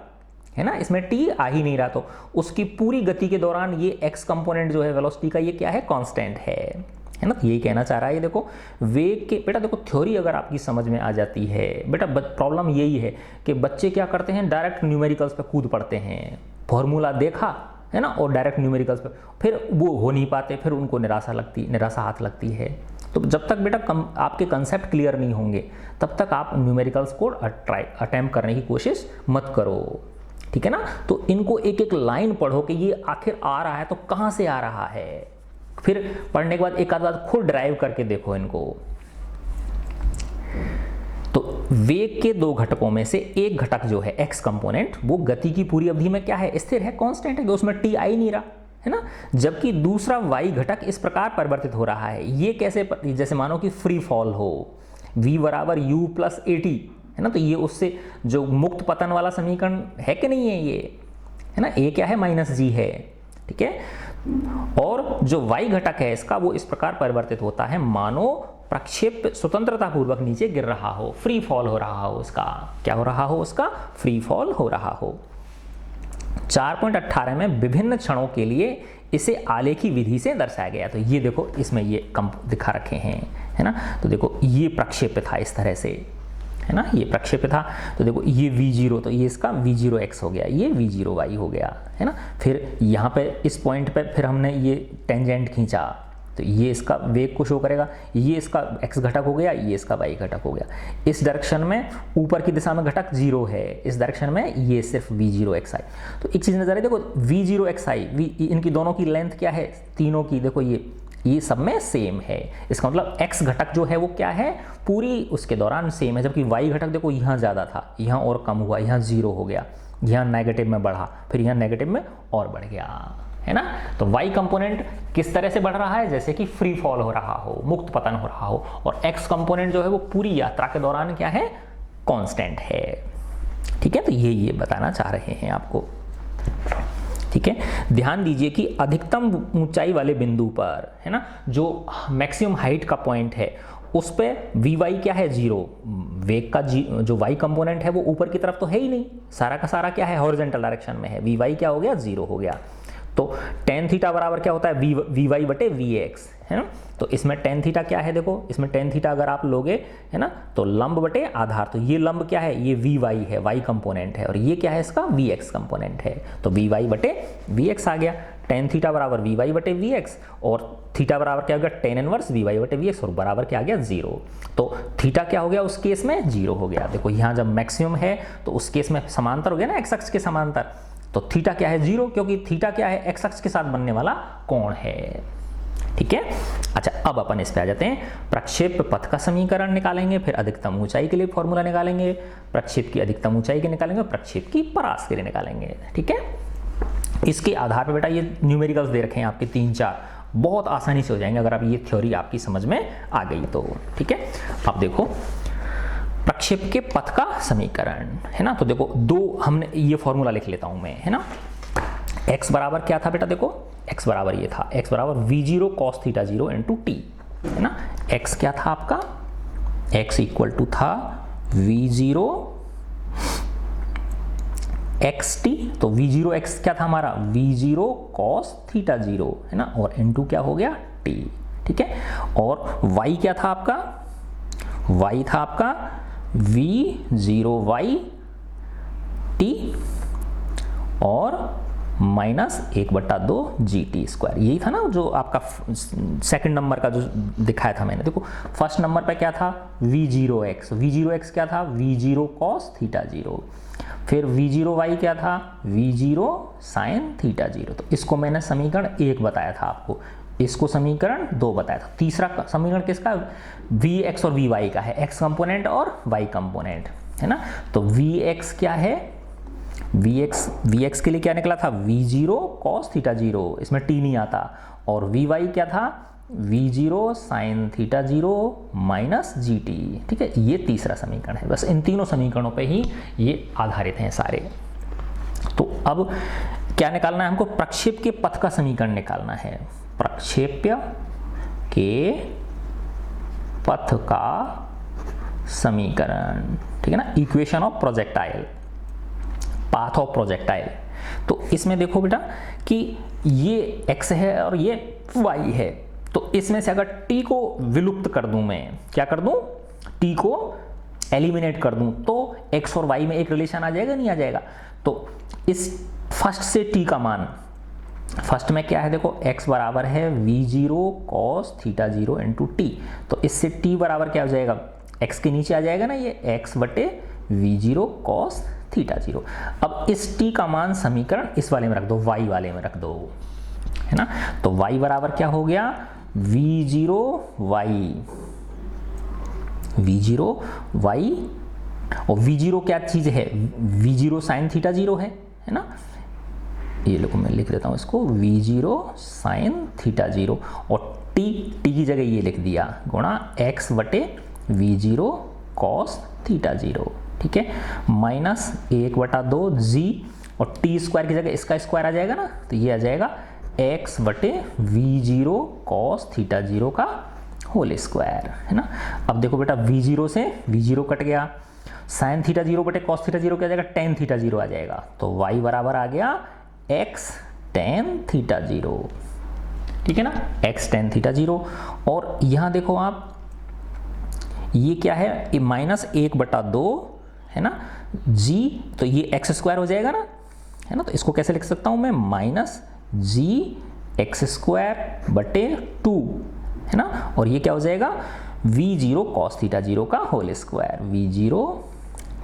है ना, इसमें t आ ही नहीं रहा, तो उसकी पूरी गति के दौरान ये x कंपोनेंट जो है वेलोसिटी का, ये क्या है, कांस्टेंट है ना। तो यही कहना चाह रहा है ये देखो वेग के, बेटा देखो थ्योरी अगर आपकी समझ में आ जाती है, बेटा प्रॉब्लम यही है कि बच्चे क्या करते हैं, डायरेक्ट न्यूमेरिकल्स पे कूद पड़ते हैं, फॉर्मूला देखा है ना और डायरेक्ट न्यूमेरिकल्स पे फिर वो हो नहीं पाते, फिर उनको निराशा हाथ लगती है। तो जब तक बेटा आपके कंसेप्ट क्लियर नहीं होंगे तब तक आप न्यूमेरिकल्स को अटेम्प्ट करने की कोशिश मत करो, ठीक है ना। तो इनको एक एक लाइन पढ़ो कि ये आखिर आ रहा है तो कहाँ से आ रहा है, फिर पढ़ने के बाद एक आध बार खुद ड्राइव करके देखो इनको। तो वेग के दो घटकों में से एक घटक जो है x कंपोनेंट, वो गति की पूरी अवधि में क्या है, स्थिर है, कांस्टेंट है, उसमें t आ ही नहीं रहा है ना। जबकि दूसरा y घटक इस प्रकार परिवर्तित हो रहा है, ये कैसे, जैसे मानो कि फ्री फॉल हो, v बराबर u प्लस at है ना। तो ये उससे जो मुक्त पतन वाला समीकरण है कि नहीं है, ये है ना, a क्या है, माइनस g है, ठीक है। और जो y घटक है इसका, वो इस प्रकार परिवर्तित होता है मानो प्रक्षेप स्वतंत्रता पूर्वक नीचे गिर रहा हो, फ्री फॉल हो रहा हो, उसका क्या हो रहा हो, उसका फ्री फॉल हो रहा हो। 4.18 में विभिन्न क्षणों के लिए इसे आलेखी विधि से दर्शाया गया। तो ये देखो इसमें ये दिखा रखे हैं है ना। तो देखो ये प्रक्षेप था इस तरह से है ना, ये प्रक्षेप था। तो देखो ये v0, तो ये इसका v0x हो गया, ये v0y हो गया है ना। फिर यहाँ पे इस पॉइंट पे फिर हमने ये टेंजेंट खींचा, तो ये इसका वेग को शो करेगा, ये इसका x घटक हो गया, ये इसका y घटक हो गया। इस डायरेक्शन में ऊपर की दिशा में घटक 0 है, इस डायरेक्शन में ये सिर्फ v0xi। तो एक चीज़ नजर है, देखो v0xi, इनकी दोनों की लेंथ क्या है, तीनों की, देखो ये सब में सेम है। इसका मतलब x घटक जो है वो क्या है, पूरी उसके दौरान सेम है। जबकि y घटक देखो यहाँ ज़्यादा था, यहाँ और कम हुआ, यहाँ 0 हो गया, यहाँ नेगेटिव में बढ़ा, फिर यहाँ नेगेटिव में और बढ़ गया है ना। तो y कंपोनेंट किस तरह से बढ़ रहा है, जैसे कि फ्री फॉल हो रहा हो, मुक्त पतन हो रहा हो, और x कंपोनेंट जो है वो पूरी यात्रा के दौरान क्या है, कांस्टेंट है, ठीक है। तो ये बताना चाह रहे हैं आपको, ठीक है। ध्यान दीजिए कि अधिकतम ऊंचाई वाले बिंदु पर है ना, जो मैक्सिमम हाइट का पॉइंट है उस पे Vy क्या है, 0। वेग का जो y कंपोनेंट है वो ऊपर की तरफ तो है ही नहीं, सारा का सारा क्या है, हॉरिजॉन्टल डायरेक्शन में है। Vy क्या हो गया, 0 हो गया। तो tan थीटा बराबर क्या होता है, Vy बटे Vx है ना। तो इसमें tan थीटा क्या है, देखो इसमें tan थीटा अगर आप लोगे है ना, तो लंब बटे आधार, तो ये लंब क्या है, ये Vy है, y कंपोनेंट है, और ये क्या है इसका, Vx कंपोनेंट है। तो Vy बटे Vx आ गया, tan थीटा बराबर Vy बटे Vx, और थीटा बराबर क्या हो गया, tan इनवर्स Vy बटे Vx, और बराबर क्या आ गया, 0। तो थीटा क्या हो गया उस केस में, 0 हो गया। देखो यहाँ जब मैक्सिमम है तो उस केस में समांतर हो गया ना, x अक्ष के समांतर, तो थीटा क्या है, 0, क्योंकि थीटा क्या है, x अक्ष के साथ बनने वाला कोण है, ठीक है। अच्छा, अब अपन इस पे आ जाते हैं। प्रक्षेप पथ का समीकरण निकालेंगे, फिर अधिकतम ऊंचाई के लिए फॉर्मूला निकालेंगे, प्रक्षेप की अधिकतम ऊंचाई के निकालेंगे, प्रक्षेप की परास के लिए निकालेंगे, ठीक है। इसके आधार पर बेटा ये न्यूमेरिकल्स दे रखे हैं आपके 3-4, बहुत आसानी से हो जाएंगे अगर आप ये थ्योरी आपकी समझ में आ गई तो, ठीक है। अब देखो प्रक्षेप के पथ का समीकरण है ना। तो देखो हमने ये फॉर्मूला लिख लेता हूं मैं है ना। x बराबर क्या था बेटा, देखो x बराबर ये था, x बराबर v0 cos theta 0 into t है ना। x क्या था आपका, x इक्वल टू था v0 xt, तो v0x क्या था हमारा, v0 cos थीटा 0 है ना, और इंटू क्या हो गया t, ठीक है। और y क्या था आपका, y था आपका v0y t और -1/2 GT²। यही था ना जो आपका सेकंड नंबर का जो दिखाया था मैंने। देखो फर्स्ट नंबर पे क्या था v0x, v0x क्या था v0 cos थीटा 0, फिर v0y क्या था v0 sin थीटा 0। तो इसको मैंने समीकरण 1 बताया था आपको, इसको समीकरण 2 बताया था। तीसरा समीकरण किसका, vx और vy का है, x कंपोनेंट और y कंपोनेंट, है ना। तो vx क्या है, vx के लिए क्या निकला था v0 cos थीटा 0, इसमें t नहीं आता। और vy क्या था v0 sin theta 0 minus gt, ठीक है। ये तीसरा समीकरण है। बस इन तीनों समीकरणों पे ही ये आधारित हैं सारे। तो अब क्या निकालना है हमको, प्रक्षेप के पथ का समीकरण निकालना है। प्रक्षेप्य के पथ का समीकरण, ठीक है ना, equation of projectile, path of projectile. तो इसमें देखो बेटा कि ये x है और ये y है, तो इसमें से अगर t को विलुप्त कर दूं, मैं क्या कर दूं, t को एलिमिनेट कर दूं, तो x और y में एक रिलेशन आ जाएगा, नहीं आ जाएगा। तो इस फर्स्ट से t का मान, फर्स्ट में क्या है देखो x बराबर है v0 cos theta 0 into T, तो इससे t बराबर क्या हो जाएगा, x के नीचे आ जाएगा ना ये x बटे v0 cos थीटा 0। अब इस t का मान समीकरण इस वाले में रख दो, y वाले में रख दो, है ना। तो y बराबर क्या हो गया v0y, v0y, और v0 क्या चीज है, v0 sin थीटा 0 है ना। ये लोग मैं लिख देता हूं इसको v0 sin थीटा 0, और t की जगह ये लिख दिया गुणा x बटे v0 cos थीटा 0, ठीक है, -1/2 g, और t स्क्वायर की जगह इसका स्क्वायर आ जाएगा ना, तो ये आ जाएगा x बटे v0 cos थीटा 0 का होल स्क्वायर, है ना। अब देखो बेटा v0 से v0 कट गया, sin थीटा 0 बटे cos थीटा 0 क्या आ जाएगा, tan थीटा 0 आ जाएगा। तो y बराबर आ गया x tan थीटा 0, ठीक है ना, x tan थीटा 0। और यहां देखो आप, ये क्या है, ये -1/2 है ना g, तो ये x स्क्वायर हो जाएगा ना, है ना। तो इसको कैसे लिख सकता हूं मैं, -gx² बटे 2, है ना। और ये क्या हो जाएगा v0 cos थीटा 0 का whole square, v0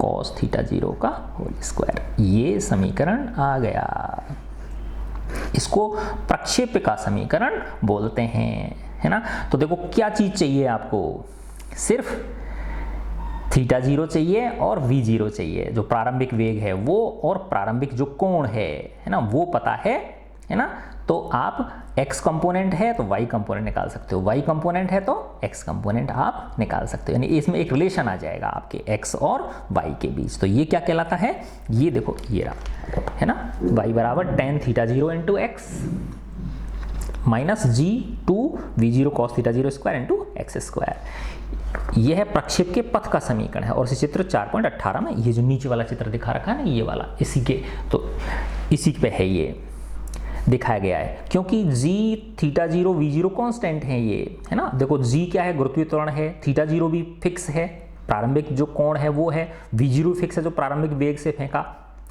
cos theta 0 का होल स्क्वायर। ये समीकरण आ गया, इसको प्रक्षेप्य का समीकरण बोलते हैं, है ना। तो देखो क्या चीज चाहिए आपको, सिर्फ थीटा 0 चाहिए और v0 चाहिए, जो प्रारंभिक वेग है वो, और प्रारंभिक जो कोण है ना, वो पता है ना। तो आप x कंपोनेंट है तो y कंपोनेंट निकाल सकते हो, y कंपोनेंट है तो x कंपोनेंट आप निकाल सकते हो, यानी इसमें एक रिलेशन आ जाएगा आपके x और y के बीच। तो ये क्या कहलाता है, ये देखो ये रहा, है ना, y बराबर tan theta 0 into x minus g two v0 cos theta 0 square into X square. यह है प्रक्षेप के पथ का समीकरण है। और इसी चित्र 4.18 में ये जो नीचे वाला चित्र दिखा रखा है ना, ये वाला, इसी के, तो इसी पे है ये दिखाया गया है, क्योंकि g थीटा 0 v0 कांस्टेंट है ये, है ना। देखो g क्या है, गुरुत्वीय त्वरण है, थीटा 0 भी फिक्स है, प्रारंभिक जो कोण है वो है, v0 फिक्स है जो प्रारंभिक वेग से फेंका,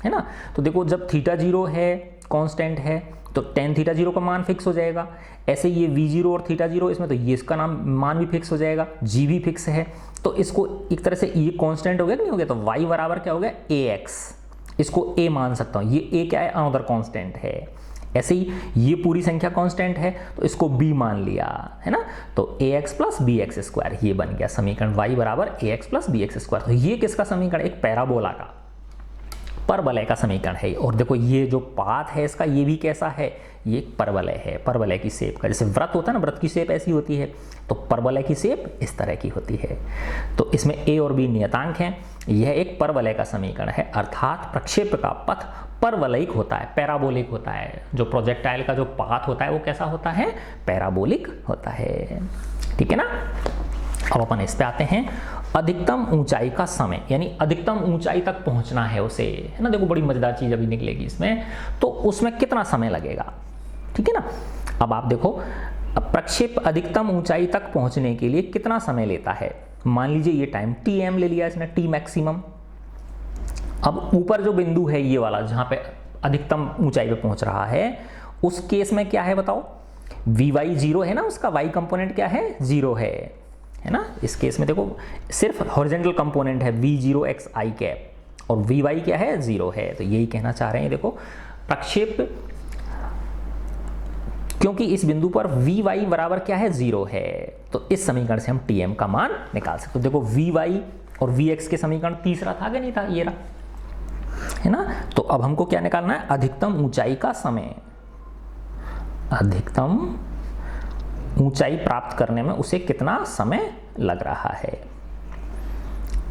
है ना। तो देखो जब थीटा 0 है कांस्टेंट है तो tan थीटा 0 का मान फिक्स हो जाएगा। ऐसे ये v0 और थीटा 0 इसमें, तो ये इसका मान भी फिक्स हो जाएगा, g भी फिक्स है। तो इसको एक तरह से ये कांस्टेंट हो गया कि नहीं हो गया, तो y बराबर क्या हो गया ax, इसको a मान सकता हूँ, ये a क्या है, अनदर कांस्टेंट है। ऐसे ही ये पूरी संख्या कांस्टेंट है तो इसको b मान लिया, है ना। तो ax प्लस bx स्क्वायर, ये बन गया समीकरण, y बराबर ax प्लस bx स्क्वायर। तो ये किसका समीकरण, एक पैराबोला का, परवलय का समीकरण है। और देखो ये जो पाथ है इसका, ये भी कैसा है, ये एक परवलय है, परवलय की शेप का, जैसे वृत्त होता है ना, वृत्त की शेप ऐसी होती है, तो परवलय की शेप इस तरह की होती है। तो इसमें a और b नियतांक हैं। यह एक परवलय का समीकरण है, अर्थात प्रक्षेप का पथ परवलयिक होता है, पैराबोलिक होता है। जो प्रोजेक्टाइल का जो पाथ होता है वो कैसा होता है, पैराबोलिक होता है, ठीक है ना। अब अपन इस पे आते हैं, अधिकतम ऊंचाई का समय, यानी अधिकतम ऊंचाई तक पहुंचना है उसे, है ना। देखो बड़ी मजेदार चीज अभी निकलेगी इसमें, तो उसमें कितना समय लगेगा, ठीक है ना। अब आप देखो अब प्रक्षेप अधिकतम ऊंचाई तक पहुंचने के लिए कितना समय लेता है? मान लीजिए ये टाइम tm ले लिया इसने, t मैक्सिमम। अब ऊपर जो बिंदु है ये वाला जहां पे अधिकतम ऊंचाई पे पहुंच रहा है, उस केस में क्या है बताओ? vy 0 है ना, उसका y कंपोनेंट क्या है? 0 है ना। इस केस में देखो सिर्फ हॉरिजॉन्टल कंपोनेंट है v0x i कैप और vy क्या है? 0 है। तो यही कहना चाह रहे हैं, देखो प्रक्षेप, क्योंकि इस बिंदु पर vy बराबर क्या है? 0 है, तो इस समीकरण से हम tm का मान निकाल सकते हो। देखो vy और vx के समीकरण तीसरा था कि नहीं था? ये रहा, है ना। तो अब हमको क्या निकालना है? अधिकतम ऊंचाई का समय। अधिकतम ऊंचाई प्राप्त करने में उसे कितना समय लग रहा है,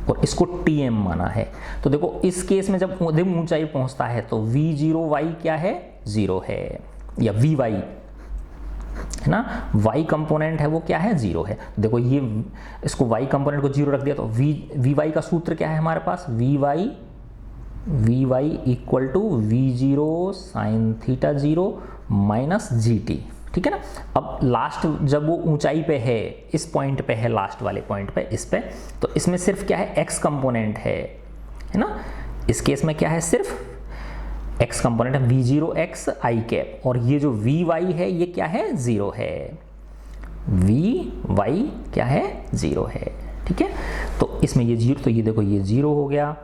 और इसको tm माना है। तो देखो इस केस में जब अधिक ऊंचाई पहुंचता है तो v0y क्या है? 0 है, या vy है ना, y कंपोनेंट है वो क्या है? 0 है। देखो ये इसको y कंपोनेंट को 0 रख दिया तो vy का सूत्र क्या है हमारे पास? vy equal to v0 sine theta 0 minus gt, ठीक है ना। अब लास्ट जब वो ऊंचाई पे है, इस पॉइंट पे है, लास्ट वाले पॉइंट पे, इस पे, तो इसमें सिर्फ क्या है? x कंपोनेंट है ना। इस केस में क्या है? सिर्फ x कंपोनेंट है, v0x i कैप, और ये जो vy है ये क्या है? 0 है। vy क्या है? 0 है, ठीक है। तो इसमें ये 0, तो ये देखो ये 0 हो गया,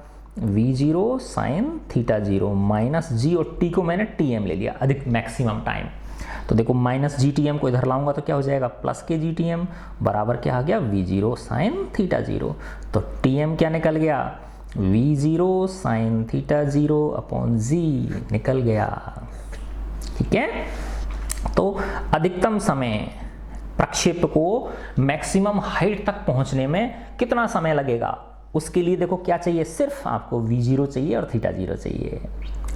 v0 sine theta 0 minus g, और t को मैंने tm ले लिया, अधिक मैक्सिमम टाइम। तो देखो माइनस gtm को इधर लाऊंगा तो क्या हो जाएगा? प्लस के gtm बराबर क्या आ गया? v0 sine theta 0। तो tm क्या निकल गया? v0 sine theta 0 upon g निकल गया, ठीक है। तो अधिकतम समय प्रक्षेप को मैक्सिमम हाइट तक पहुंचने में कितना समय लगेगा? उसके लिए देखो क्या चाहिए? सिर्फ आपको v0 चाहिए और थीटा 0 चाहिए,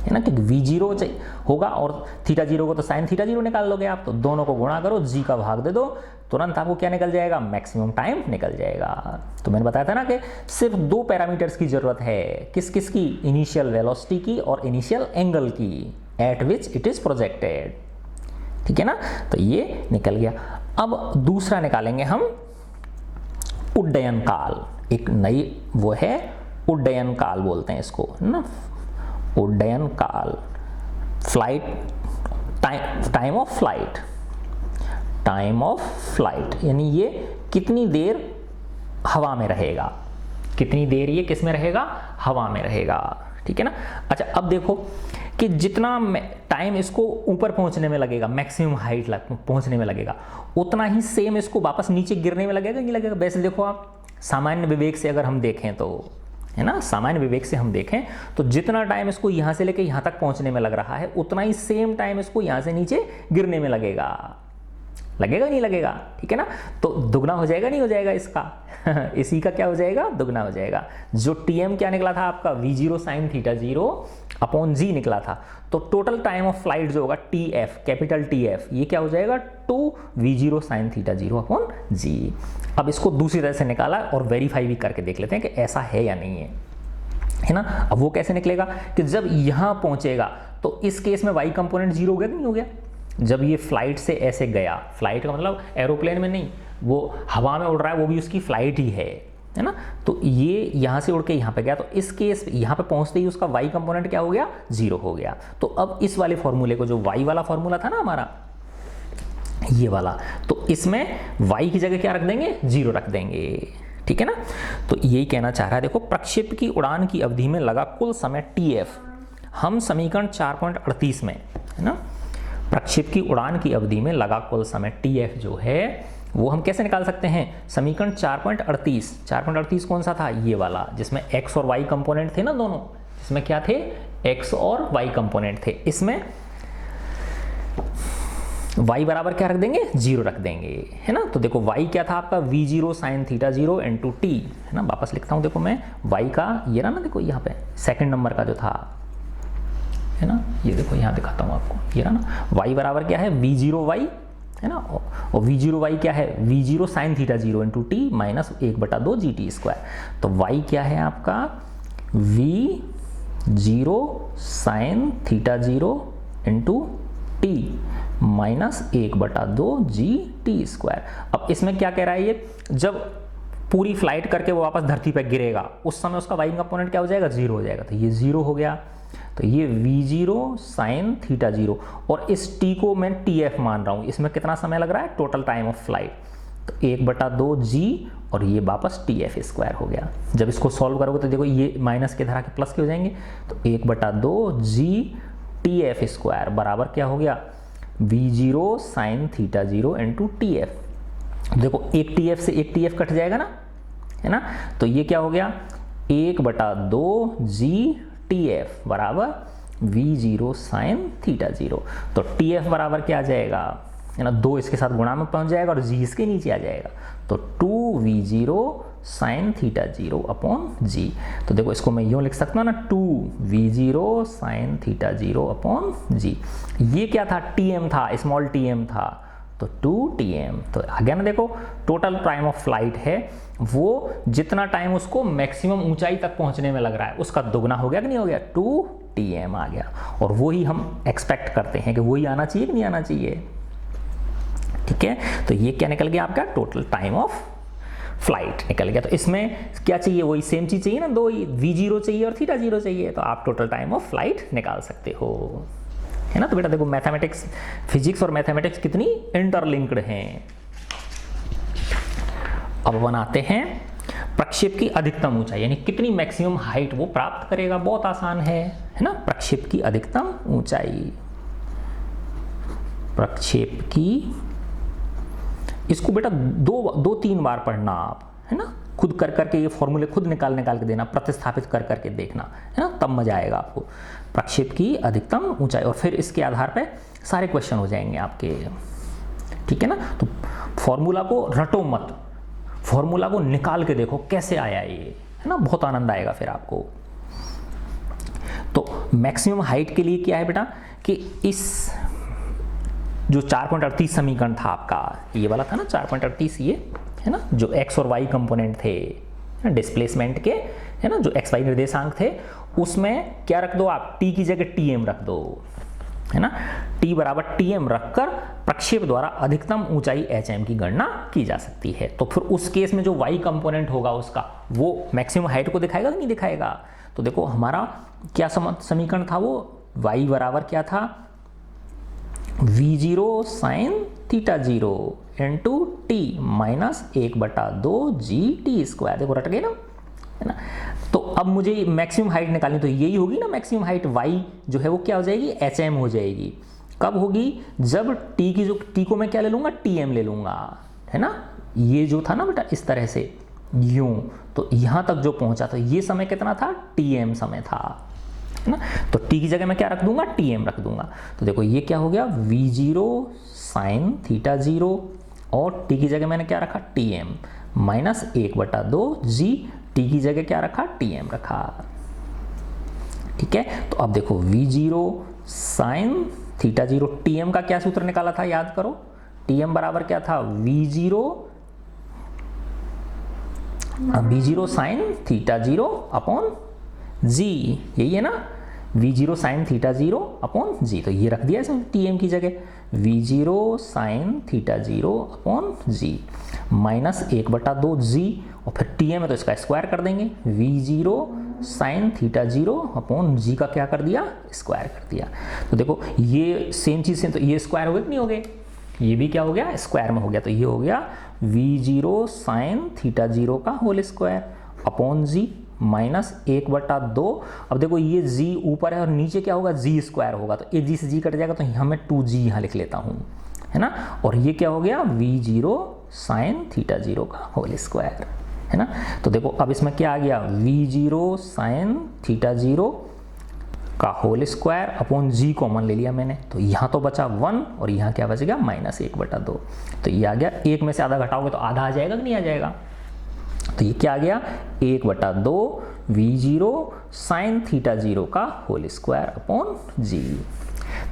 है ना, क्योंकि v0 चाहिए होगा और थीटा 0 को तो साइन थीटा 0 निकाल लोगे आप, तो दोनों को गुणा करो, g का भाग दे दो, तुरंत आपको क्या निकल जाएगा? मैक्सिमम टाइम निकल जाएगा। तो मैंने बताया था ना कि सिर्फ 2 पैरामीटर्स की जरूरत है, किस किस की? इनिशियल वेलोसिटी की और इनिशियल एंगल की, eight which it is projected, ठीक है ना। तो ये निकल गया। अब दूसरा निकालेंगे हम उड्डयन काल। एक नई वो है, उड्डयन काल बोलते हैं इसको ना, उड्डयन काल, flight time of flight, time of flight, यानी ये कितनी देर हवा में रहेगा, कितनी देर ये किस में रहेगा? हवा में रहेगा, ठीक है ना। अच्छा अब देखो कि जितना टाइम इसको ऊपर पहुंचने में लगेगा, मैक्सिमम हाइट पहुंचने में लगेगा, उतना ही सेम इसको वापस नीचे गिरने में लगेगा, नहीं लगेगा? वैसे देखो आप सामान्य विवेक से अगर हम देखें तो, है ना, सामान्य विवेक से हम देखें तो जितना टाइम इसको यहाँ से लेके यहाँ तक पहुँचने में लग रहा है, उतना ही सेम टाइम इसको यहाँ से नीचे गिरने में लगेगा, लगेगा नहीं लगेगा? ठीक है ना। तो दुगना हो जाएगा नहीं हो जाएगा इसका इसी का क्या हो जाएगा? दुगना हो जाएगा। जो tm क्या निकला था आपका? v0 sine theta 0 upon g निकला था। तो टोटल टाइम ऑफ फ्लाइट जो होगा tf, कैपिटल TF, ये क्या हो जाएगा? 2v0 sign theta 0 upon g। अब इसको दूसरी तरह से निकाला और वेरीफाई भी करके देख लेते हैं कि ऐसा है या नहीं है ना। अब वो कैसे निकलेगा कि जब यहां पहुंचेगा तो इस केस में y कंपोनेंट 0 हो गया कि नहीं हो गया? जब ये फ्लाइट से ऐसे गया, फ्लाइट का मतलब एरोप्लेन में नहीं, वो हवा में उड़ रहा है, वो भी उसकी फ्लाइट ही है ना। तो ये यहाँ से उड़ के यहाँ पे गया, तो इस केस यहाँ पे पहुँचते ही उसका y कंपोनेंट क्या हो गया? 0 हो गया। तो अब इस वाले फॉर्मूले को, जो y वाला फॉर्मूला था ना हमारा, ये वाला, तो इसमें y की जगह क्या रख देंगे? 0 रख देंगे, ठीक है ना। तो यही कहना चाह रहा है। देखो, प्रक्षेप की उड़ान की अवधि में लगा कुल समय TF, हम समीकरण 4.38 में, है ना, प्रक्षेप की उड़ान की अवधि में लगा कुल समय TF जो है वो हम कैसे निकाल सकते हैं? समीकरण 4.38 कौन सा था? ये वाला, जिसमें x और y कंपोनेंट थे ना दोनों, जिसमें क्या थे? x और y कंपोनेंट थे। इसमें y बराबर क्या रख देंगे? 0 रख देंगे, है ना। तो देखो y क्या था आपका? v0 sine theta 0 into t, है ना। वापस लिखता हूँ, देखो मैं y का, ये रहा ना, देखो यहाँ पे सेकंड नंबर का जो था, है ना, ये देखो यहाँ दिखाता हूँ आपको, ये रहा ना, y बराबर क्या है? v0y, है ना, और v0y क्या है? v0 sine theta 0 into t minus 1/2 gt square. तो y क्या है आपका? v0 sine theta 0 into t minus 1/2 G T square. अब इसमें क्या कह रहा है ये, जब पूरी फ्लाइट करके वो वापस धरती पर गिरेगा उस समय उसका वाई कंपोनेंट क्या हो जाएगा, 0 हो जाएगा। तो ये 0 हो गया, तो ये v0 साइन थीटा 0, और इस t को मैं tf मान रहा हूँ। इसमें कितना समय लग रहा है, टोटल टाइम ऑफ फ्लाइट, तो 1/2 जी और ये वापस tf स्क्वायर हो गया। जब इसको सॉल्व करोगे तो देखो ये माइनस के धरा के प्लस के हो जाएंगे, तो 1/2 जी tf स्क्वायर बराबर क्या हो गया, v0 sine theta 0 into tf। देखो एक tf से एक tf कट जाएगा ना, है ना, तो ये क्या हो गया, 1/2 जी tf बराबर v0 साइन थीटा 0। तो tf बराबर क्या आ जाएगा, है ना, 2 इसके साथ गुणा में पहुंच जाएगा और g इसके नीचे आ जाएगा, तो 2v0 साइन थीटा 0 अपॉन जी। तो देखो इसको मैं यूँ लिख सकता हूँ ना, 2v0 sign theta 0 upon g. ये क्या था, tm था, स्मॉल tm था, तो 2tm। तो आ गया ना, देखो टोटल टाइम ऑफ फ्लाइट है वो जितना टाइम उसको मैक्सिमम ऊंचाई तक पहुंचने में लग रहा है उसका दुगना हो गया कि नहीं हो गया, 2tm आ गया। और वही हम एक्सपेक्ट करते हैं कि वही आना चाहिए कि नहीं आना चाहिए, ठीक है। तो ये क्या निकल गया आपका, टोटल टाइम ऑफ फ्लाइट निकल गया। तो इसमें क्या चाहिए, वही सेम चीज चाहिए ना, दो ही v0 चाहिए और थीटा 0 चाहिए, तो आप टोटल टाइम ऑफ फ्लाइट निकाल सकते हो, है ना। तो बेटा देखो मैथमेटिक्स, फिजिक्स और मैथमेटिक्स कितनी इंटरलिंक्ड हैं। अब बनाते हैं प्रक्षेप की अधिकतम ऊंचाई, यानी कितनी मैक्सिमम हाइट वो प्राप्त करेगा। बहुत आसान है ना। प्रक्षेप की अधिकतम ऊंचाई, प्रक्षेप की, इसको बेटा दो तीन बार पढ़ना आप, है ना, खुद कर करके ये फॉर्मूले खुद निकाल के देना, प्रतिस्थापित कर करके देखना, है ना, तब मजा आएगा आपको। प्रक्षेप की अधिकतम ऊंचाई, और फिर इसके आधार पे सारे क्वेश्चन हो जाएंगे आपके, ठीक है ना। तो फॉर्मूला को रटो मत, फॉर्मूला को निकाल के देखो कैसे आया ये, है ना, बहुत आनंद आएगा फिर आपको। तो मैक्सिमम हाइट के लिए क्या है बेटा कि इस जो 4.38 समीकरण था आपका, ये वाला था ना 4.38, ये है ना, जो x और y कंपोनेंट थे डिस्प्लेसमेंट के, है ना, जो x y निर्देशांक थे, उसमें क्या रख दो आप, t की जगह tm रख दो, है ना। t बराबर tm रखकर प्रक्षेप द्वारा अधिकतम ऊंचाई hm की गणना की जा सकती है। तो फिर उस केस में जो y कंपोनेंट होगा उसका, वो मैक्सिमम हाइट को दिखाएगा कि नहीं दिखाएगा। तो देखो हमारा क्या समीकरण था, वो y बराबर क्या था, v0 sine theta 0 into T minus 1/2 G T square. देखो रट गए ना, है ना। तो अब मुझे मैक्सिमम हाइट निकालनी, तो यही होगी ना मैक्सिमम हाइट, y जो है वो क्या हो जाएगी, hm हो जाएगी। कब होगी, जब t की, जो t को मैं क्या ले लूँगा, tm ले लूँगा, है ना। ये जो था ना बेटा इस तरह से यूँ, तो यहाँ तक जो पहुँचा, तो ये समय कितना था, tm समय था, है ना। तो t की जगह मैं क्या रख दूंगा, tm रख दूंगा। तो देखो ये क्या हो गया, v0 साइन थीटा 0 और t की जगह मैंने क्या रखा, tm माइनस 1/2 जी, t की जगह क्या रखा, tm रखा, ठीक है। तो अब देखो v0 साइन थीटा 0, tm का क्या सूत्र निकाला था, याद करो, tm बराबर क्या था, v0 साइन थीटा 0 अपॉन जी, यही है ना, v0 साइन थीटा 0 अपॉन जी। तो ये रख दिया इसमें tm की जगह, v0 साइन थीटा 0 अपॉन जी माइनस 1/2 जी, और फिर tm है तो इसका स्क्वायर कर देंगे, v0 साइन थीटा 0 अपॉन जी का क्या कर दिया, स्क्वायर कर दिया। तो देखो ये सेम चीज़ से, तो ये स्क्वायर हो गए कि नहीं हो गए, ये भी क्या हो गया, स्क्वायर में हो गया। तो ये हो गया v0 साइन थीटा 0 का होल स्क्वायर अपॉन जी माइनस 1/2। अब देखो ये g ऊपर है और नीचे क्या होगा, g स्क्वायर होगा, तो एक g से g कट जाएगा, तो यहाँ मैं 2g यहाँ लिख लेता हूँ, है ना। और ये क्या हो गया, v0 साइन थीटा 0 का होल स्क्वायर, है ना। तो देखो अब इसमें क्या आ गया, v0 साइन थीटा 0 का होल स्क्वायर अपॉन जी कॉमन ले लिया मैंने, तो यहाँ तो बचा 1 और यहाँ क्या बचेगा, माइनस 1/2। तो ये आ गया, एक में से आधा घटाओगे तो आधा आ जाएगा कि नहीं आ जाएगा। तो ये क्या आ गया, 1/2 v0 साइन थीटा 0 का होल स्क्वायर अपॉन जी।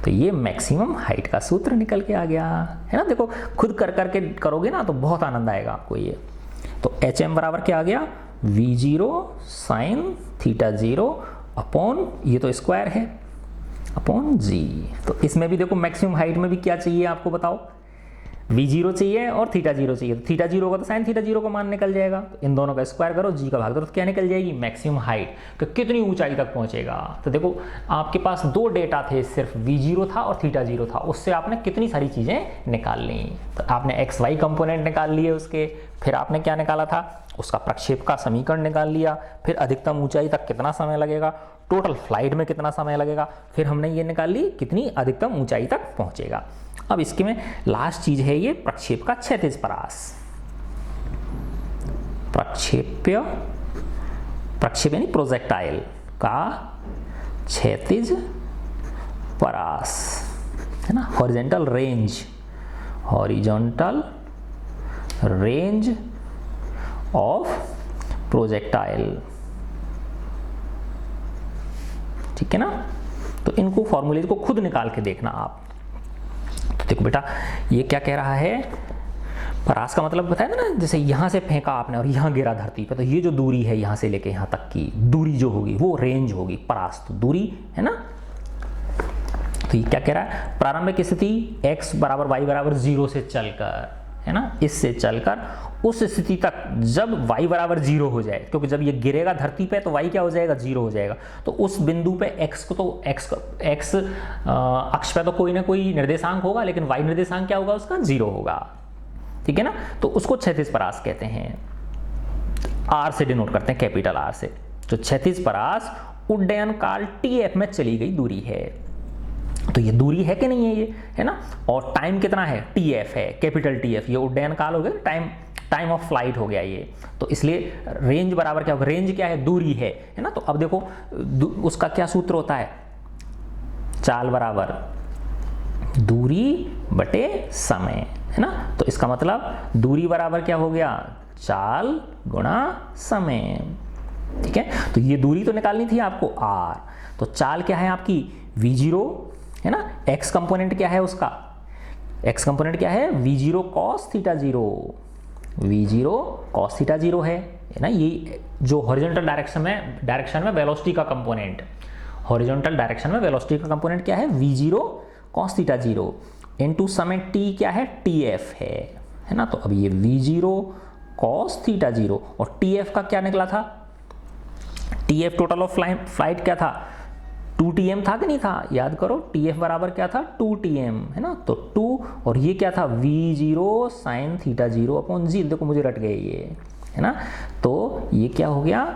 तो ये मैक्सिमम हाइट का सूत्र निकल के आ गया, है ना। देखो खुद कर करके करोगे ना तो बहुत आनंद आएगा आपको ये। तो hm बराबर क्या आ गया, v0 साइन थीटा 0 अपॉन, ये तो स्क्वायर है, अपॉन जी। तो इसमें भी देखो मैक्सिमम हाइट में भी क्या चाहिए आपको बताओ, v0 चाहिए और थीटा 0 चाहिए। तो थीटा 0 होगा तो साइन थीटा 0 का मान निकल जाएगा। तो इन दोनों का स्क्वायर करो, जी का भाग दो, तो क्या निकल जाएगी, मैक्सिमम हाइट कि कितनी ऊंचाई तक पहुंचेगा। तो देखो आपके पास दो डेटा थे, सिर्फ v0 था और थीटा 0 था, उससे आपने कितनी सारी चीज़ें निकाल ली। तो आपने एक्स वाई कंपोनेंट निकाल लिए उसके, फिर आपने क्या निकाला था, उसका प्रक्षेप का समीकरण निकाल लिया, फिर अधिकतम ऊंचाई तक कितना समय लगेगा, टोटल फ्लाइट में कितना समय लगेगा, फिर हमने ये निकाल ली कितनी अधिकतम ऊंचाई तक पहुंचेगा। अब इसके में लास्ट चीज है ये प्रक्षेप का क्षैतिज परास। प्रक्षेप यानी प्रोजेक्टाइल का क्षैतिज परास है ना, हॉरिजॉन्टल रेंज ऑफ प्रोजेक्टाइल। ठीक है ना। तो इनको फॉर्मूले को खुद निकाल के देखना आप। तो देखो बेटा ये क्या कह रहा है, परास का मतलब बताया ना, जैसे यहां से फेंका आपने और यहां गिरा धरती पे, तो ये जो दूरी है यहां से लेके यहां तक की दूरी जो होगी वो रेंज होगी, परास तो दूरी है ना। तो ये क्या कह रहा है, प्रारंभिक स्थिति x बराबर y बराबर 0 से चलकर है ना, इससे चलकर उस स्थिति तक जब y बराबर 0 हो जाए, क्योंकि जब ये गिरेगा धरती पे तो y क्या हो जाएगा, 0 हो जाएगा। तो उस बिंदु पे x को तो x अक्ष पे तो कोई ना कोई निर्देशांक होगा, लेकिन y निर्देशांक क्या होगा उसका, 0 होगा। ठीक है ना। तो उसको क्षैतिज परास कहते हैं, r से डिनोट करते हैं, कैपिटल R से। तो क्षैतिज परास उड्डयन काल tf में चली गई दूरी है। तो ये दूरी है कि नहीं है, ये है ना, और टाइम कितना है, tf है, कैपिटल tf। ये उड्डयन काल हो गया, टाइम ऑफ फ्लाइट हो गया ये। तो इसलिए रेंज बराबर क्या होगा, रेंज क्या है, दूरी है ना। तो अब देखो उसका क्या सूत्र होता है, चाल बराबर दूरी बटे समय है ना। तो इसका मतलब दूरी बराबर क्या हो गया, चाल गुणा समय। ठीक है। तो ये दूरी तो निकालनी थी आपको r, तो चाल क्या है आपकी v0 है ना, x कंपोनेंट क्या है उसका, x कंपोनेंट क्या है, v0 cos theta 0, v0 cos theta 0 है ना। ये जो हॉरिजॉन्टल डायरेक्शन में वेलोसिटी का कंपोनेंट, हॉरिजॉन्टल डायरेक्शन में वेलोसिटी का कंपोनेंट क्या है, v0 cos थीटा 0 इनटू समय t क्या है, tf है ना। तो अब ये v0 cos थीटा 0 और tf का क्या निकला था, tf टोटल ऑफ फ्लाइट क्या था, 2tm था कि नहीं था, याद करो tf बराबर क्या था, 2tm है ना। तो 2 और ये क्या था, v0 sin थीटा 0 अपॉन जी। देखो मुझे रट गए ये है ना। तो ये क्या हो गया,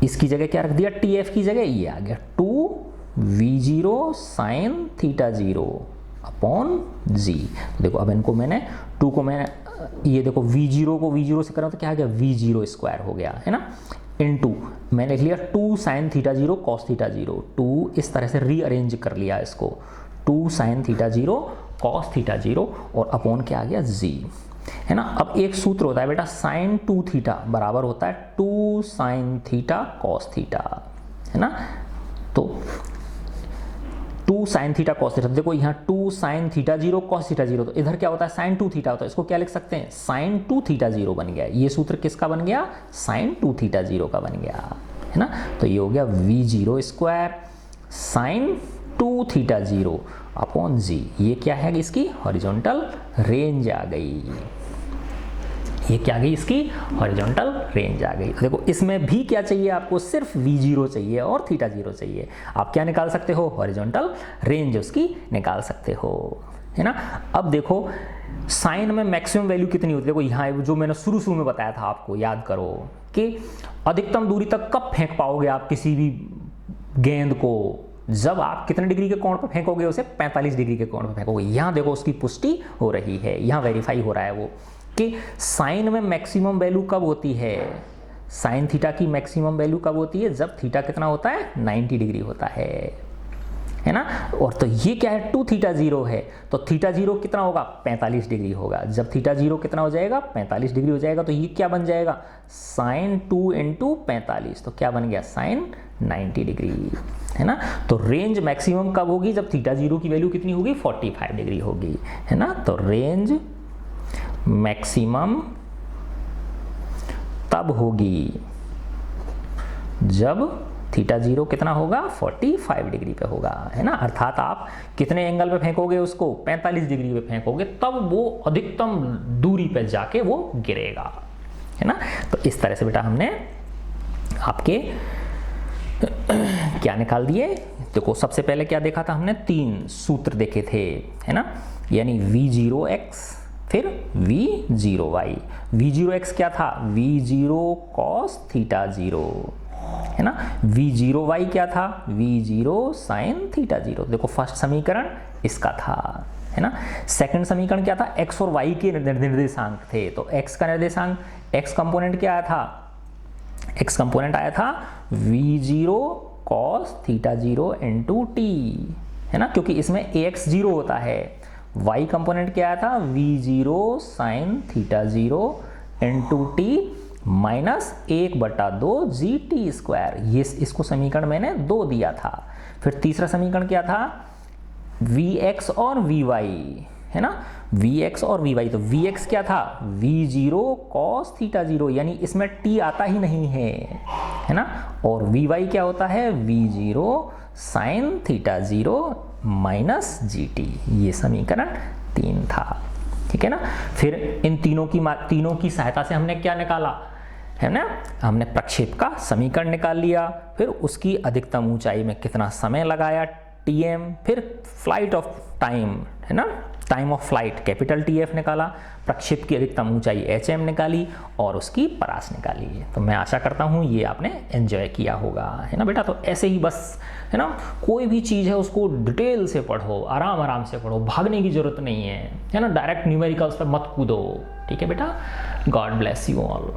इसकी जगह क्या रख दिया, tf की जगह ये आ गया 2v0 sin थीटा 0 अपॉन जी। देखो अब इनको मैंने 2 को मैंने ये देखो v0 को v0 से करा तो क्या आ गया, v0 स्क्वायर हो गया है ना, इनटू मैंने लिख लिया 2 sin थीटा 0 cos थीटा 0, 2 इस तरह से रीअरेंज कर लिया इसको, 2 sin थीटा 0 cos थीटा 0 और अपॉन क्या आ गया, जी है ना। अब एक सूत्र होता है बेटा, sin 2 थीटा बराबर होता है 2 sin थीटा cos थीटा है ना। तो 2 sin थीटा cos थीटा, देखो यहाँ 2 sin थीटा 0 cos थीटा 0, तो इधर क्या होता है sin 2 थीटा होता है, इसको क्या लिख सकते हैं, sin 2 थीटा 0 बन गया। ये सूत्र किसका बन गया, sin 2 थीटा 0 का बन गया है ना। तो ये हो गया v0 square sin 2 theta 0 upon g. ये क्या है, इसकी हॉरिजॉन्टल रेंज आ गई, ये क्या आ गई, इसकी हॉरिजॉन्टल रेंज आ गई। तो देखो इसमें भी क्या चाहिए आपको, सिर्फ v0 चाहिए और थीटा 0 चाहिए। आप क्या निकाल सकते हो, हॉरिजॉन्टल रेंज उसकी निकाल सकते हो है ना। अब देखो साइन में मैक्सिमम वैल्यू कितनी होती है, देखो यहाँ जो मैंने शुरू में बताया था आपको, याद करो कि अधिकतम दूरी तक कब फेंक पाओगे आप किसी भी गेंद को, जब आप कितने डिग्री के कोण पर फेंकोगे उसे, 45 डिग्री के कोण पर फेंकोगे। यहाँ देखो उसकी पुष्टि हो रही है, यहाँ वेरीफाई हो रहा है वो कि साइन में मैक्सिमम वैल्यू कब होती है, साइन थीटा की मैक्सिमम वैल्यू कब होती है, जब थीटा कितना होता है, 90 डिग्री होता है ना। और तो ये क्या है, 2 थीटा 0 है, तो थीटा 0 कितना होगा, 45 डिग्री होगा। जब थीटा 0 कितना हो जाएगा, 45 डिग्री हो जाएगा, तो ये क्या बन जाएगा, साइन 2 इंटू 45, तो क्या बन गया, साइन 90 डिग्री है ना। तो रेंज मैक्सिमम कब होगी, जब थीटा 0 की वैल्यू कितनी होगी, 45 डिग्री होगी है ना। तो रेंज मैक्सिमम तब होगी जब थीटा जीरो कितना होगा 45 डिग्री पे होगा, है ना। अर्थात आप कितने एंगल पे फेंकोगे उसको, 45 डिग्री पे फेंकोगे, तब वो अधिकतम दूरी पे जाके वो गिरेगा, है ना। तो इस तरह से बेटा हमने आपके क्या निकाल दिए। देखो सबसे पहले क्या देखा था हमने, 3 सूत्र देखे थे, है ना, यानी v0x फिर v0y। v0x क्या था, v0 cos थीटा जीरो, है ना। v0y क्या था, v0 sin थीटा जीरो। देखो फर्स्ट समीकरण इसका था, है ना। सेकंड समीकरण क्या था, x और y के निर्देशांक थे, तो x का निर्देशांक, x कंपोनेंट क्या आया था, x कंपोनेंट आया था v0 cos theta zero into T, है ना, क्योंकि इसमें ax जीरो होता है। y कंपोनेंट क्या आया था, v0 sin theta zero into T minus 1/2 G T square. ये इसको समीकरण मैंने 2 दिया था। फिर तीसरा समीकरण क्या था, vx और vy, है ना, vx और vy। तो vx क्या था, v0 cos थीटा जीरो, यानी इसमें t आता ही नहीं है ना। और vy क्या होता है, v0 sin theta zero minus gt। ये समीकरण 3 था, ठीक है ना। फिर इन तीनों की सहायता से हमने क्या निकाला, है ना, हमने प्रक्षेप का समीकरण निकाल लिया। फिर उसकी अधिकतम ऊंचाई में कितना समय लगाया, tm। फिर फ्लाइट ऑफ टाइम, है ना, time of flight capital TF निकाला। प्रक्षेप की अधिकतम ऊंचाई HM निकाली और उसकी परास निकाली। तो मैं आशा करता हूँ ये आपने एंजॉय किया होगा, है ना बेटा। तो ऐसे ही बस, है ना, कोई भी चीज़ है उसको डिटेल से पढ़ो, आराम आराम से पढ़ो, भागने की जरूरत नहीं है ना। डायरेक्ट न्यूमेरिकल्स पर मत कूदो, ठीक है बेटा। God bless you all.